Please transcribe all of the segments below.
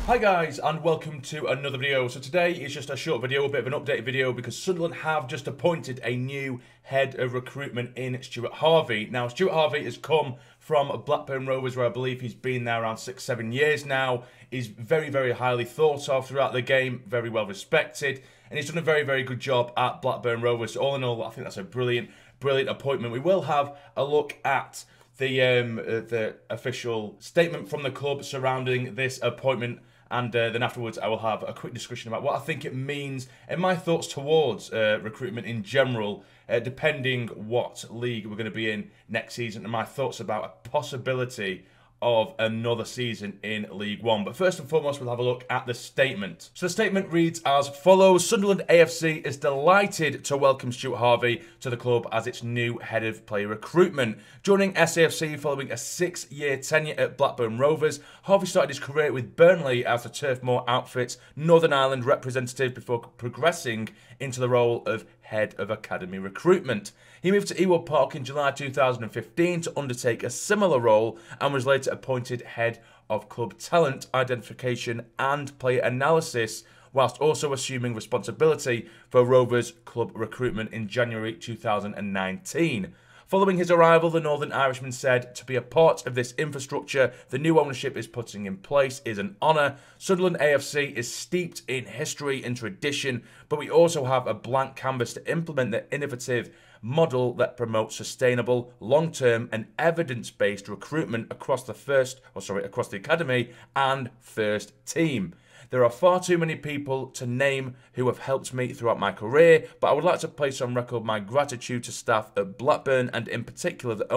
Hi guys, and welcome to another video. So today is just a short video, a bit of an update video, because Sunderland have just appointed a new head of recruitment in Stuart Harvey. Now, Stuart Harvey has come from Blackburn Rovers, where I believe he's been there around 6-7 years now. He's very, very highly thought of throughout the game, very well respected, and he's done a very, very good job at Blackburn Rovers. So all in all, I think that's a brilliant, brilliant appointment. We will have a look at the official statement from the club surrounding this appointment, and then afterwards I will have a quick discussion about what I think it means and my thoughts towards recruitment in general, depending what league we're going to be in next season, and my thoughts about a possibility of another season in League One. But first and foremost, we'll have a look at the statement. So the statement reads as follows: Sunderland AFC is delighted to welcome Stuart Harvey to the club as its new head of player recruitment. Joining SAFC following a 6-year tenure at Blackburn Rovers, Harvey started his career with Burnley as the Turf Moor outfit's Northern Ireland representative before progressing into the role of head of academy recruitment. He moved to Ewood Park in July 2015 to undertake a similar role and was later appointed head of club talent identification and player analysis, whilst also assuming responsibility for Rovers club recruitment in January 2019. Following his arrival, the Northern Irishman said, "To be a part of this infrastructure the new ownership is putting in place is an honour. Sunderland AFC is steeped in history and tradition, but we also have a blank canvas to implement the innovative model that promotes sustainable, long-term and evidence-based recruitment across the academy and first team. There are far too many people to name who have helped me throughout my career, but I would like to place on record my gratitude to staff at Blackburn and in particular the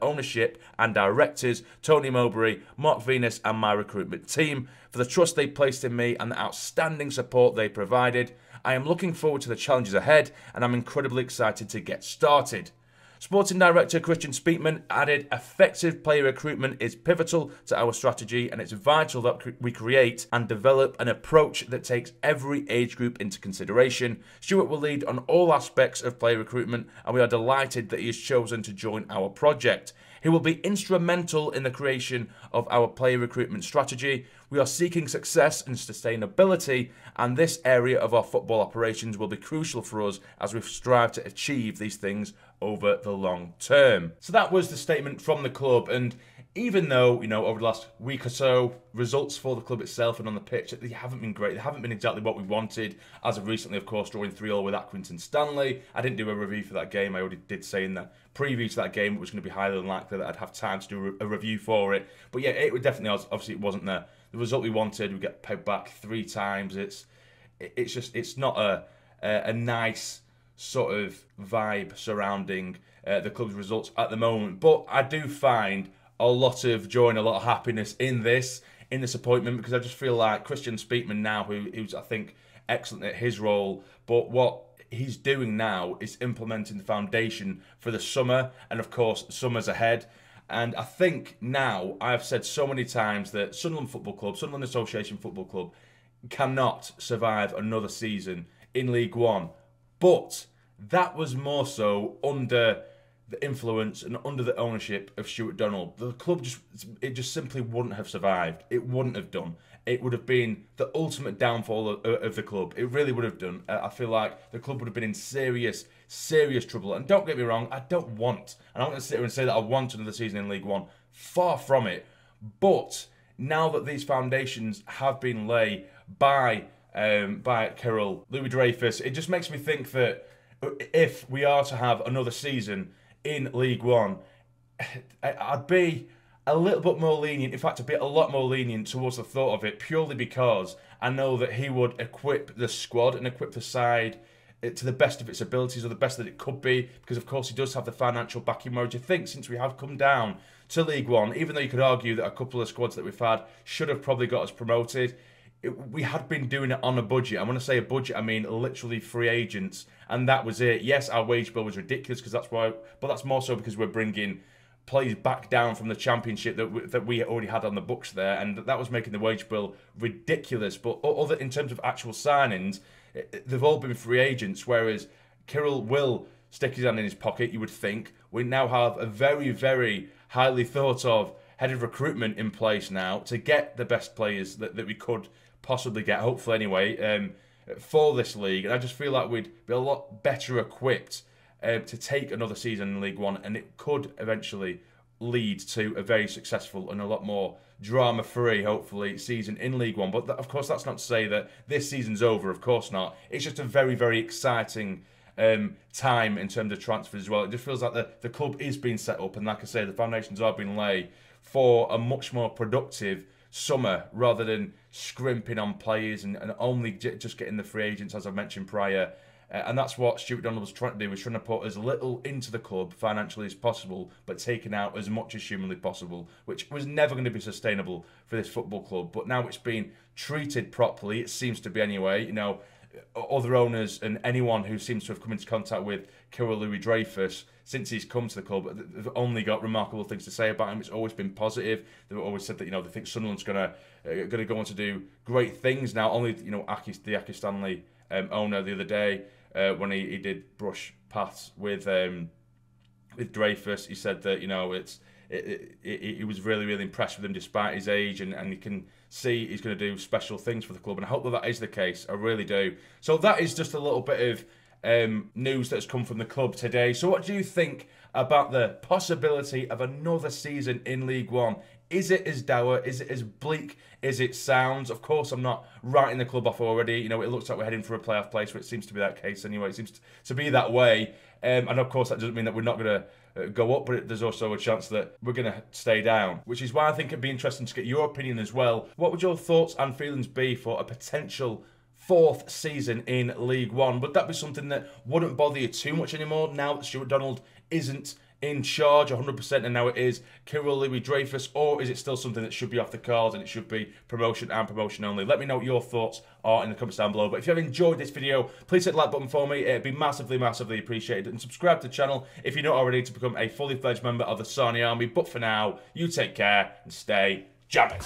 ownership and directors, Tony Mowbray, Mark Venus and my recruitment team, for the trust they placed in me and the outstanding support they provided. I am looking forward to the challenges ahead and I'm incredibly excited to get started." Sporting Director Christian Speakman added, "Effective player recruitment is pivotal to our strategy and it's vital that we create and develop an approach that takes every age group into consideration. Stuart will lead on all aspects of player recruitment and we are delighted that he has chosen to join our project. He will be instrumental in the creation of our player recruitment strategy. We are seeking success and sustainability, and this area of our football operations will be crucial for us as we strive to achieve these things over the long term." So that was the statement from the club, and even though, over the last week or so, results for the club itself and on the pitch, they haven't been great. They haven't been exactly what we wanted. As of recently, of course, drawing 3-3 with Accrington Stanley. I didn't do a review for that game. I already did say in the preview to that game it was going to be highly unlikely that I'd have time to do a review for it. But yeah, it would definitely, obviously, it wasn't the result we wanted. We get pegged back 3 times. It's not a nice sort of vibe surrounding the club's results at the moment. But I do find a lot of joy and a lot of happiness in this appointment, because I just feel like Christian Speakman now, who's I think excellent at his role, but what he's doing now is implementing the foundation for the summer, and of course summer's ahead. And I think now, I've said so many times that Sunderland Football Club, Sunderland Association Football Club, cannot survive another season in League One, but that was more so under the influence and under the ownership of Stuart Donald. The club just simply wouldn't have survived. It wouldn't have done. It would have been the ultimate downfall of the club. It really would have done. I feel like the club would have been in serious, serious trouble. And don't get me wrong, I'm not going to sit here and say that I want another season in League One. Far from it. But now that these foundations have been laid by Kyril Louis-Dreyfus, it just makes me think that if we are to have another season in League One, I'd be a little bit more lenient, in fact, a lot more lenient towards the thought of it, purely because I know that he would equip the squad and equip the side to the best of its abilities, or the best that it could be, because of course he does have the financial backing. Whereas you think, since we have come down to League One, even though you could argue that a couple of squads that we've had should have probably got us promoted, we had been doing it on a budget. And when I say a budget, I mean literally free agents, and that was it. Yes, our wage bill was ridiculous, but that's more so because we're bringing players back down from the Championship that we already had on the books there, and that was making the wage bill ridiculous. But other in terms of actual signings, they've all been free agents, whereas Kyril will stick his hand in his pocket, you would think. We now have a very, very highly thought of head of recruitment in place now to get the best players that we could possibly get, hopefully anyway, for this league. And I just feel like we'd be a lot better equipped to take another season in League One, and it could eventually lead to a very successful and a lot more drama-free, hopefully, season in League One. But of course, that's not to say that this season's over. Of course not. It's just a very, very exciting time in terms of transfers as well. It just feels like the club is being set up, and like I say, the foundations are being laid for a much more productive summer rather than scrimping on players and only just getting the free agents, as I mentioned prior. And that's what Stuart Donald was trying to do. He was trying to put as little into the club financially as possible, but taking out as much as humanly possible, which was never going to be sustainable for this football club. But now it's been treated properly, it seems to be anyway. You know, other owners and anyone who seems to have come into contact with Kyril Louis-Dreyfus since he's come to the club, they've only got remarkable things to say about him. It's always been positive. They've always said that, you know, they think Sunderland's going to go on to do great things now. Only, you know, the Aki Stanley owner the other day, when he did brush paths with Dreyfus, he said that, you know, he was really, really impressed with him despite his age, and you can see he's going to do special things for the club, and I hope that is the case. I really do. So that is just a little bit of news that's come from the club today. So what do you think about the possibility of another season in League One? Is it as dour? Is it as bleak as it sounds? Of course, I'm not writing the club off already. You know, it looks like we're heading for a playoff place, which seems to be that case anyway. It seems to be that way. And of course, that doesn't mean that we're not going to go up, but there's also a chance that we're going to stay down, which is why I think it'd be interesting to get your opinion as well. What would your thoughts and feelings be for a potential fourth season in League One? Would that be something that wouldn't bother you too much anymore now that Stuart Donald isn't in charge 100% and now it is Kyril Louis-Dreyfus, or is it still something that should be off the cards and it should be promotion and promotion only? Let me know what your thoughts are in the comments down below. But if you have enjoyed this video, please hit the like button for me. It'd be massively, massively appreciated. And subscribe to the channel if you're not already to become a fully fledged member of the Sarnie Army. But for now, you take care and stay jamming.